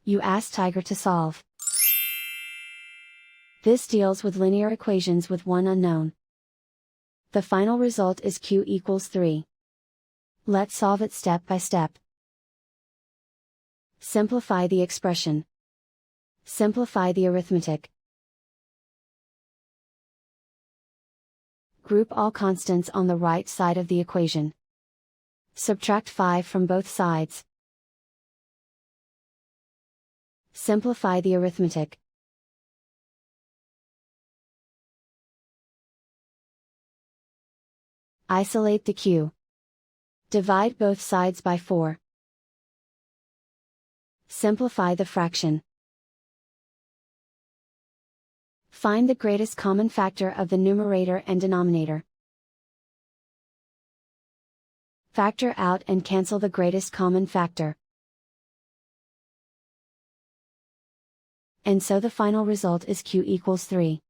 You ask Tiger to solve. This deals with linear equations with one unknown. The final result is q equals 3. Let's solve it step by step. Simplify the expression. Simplify the arithmetic. Group all constants on the right side of the equation. Subtract 5 from both sides. Simplify the arithmetic. Isolate the q. Divide both sides by 4. Simplify the fraction. Find the greatest common factor of the numerator and denominator. Factor out and cancel the greatest common factor. And so the final result is q equals 3.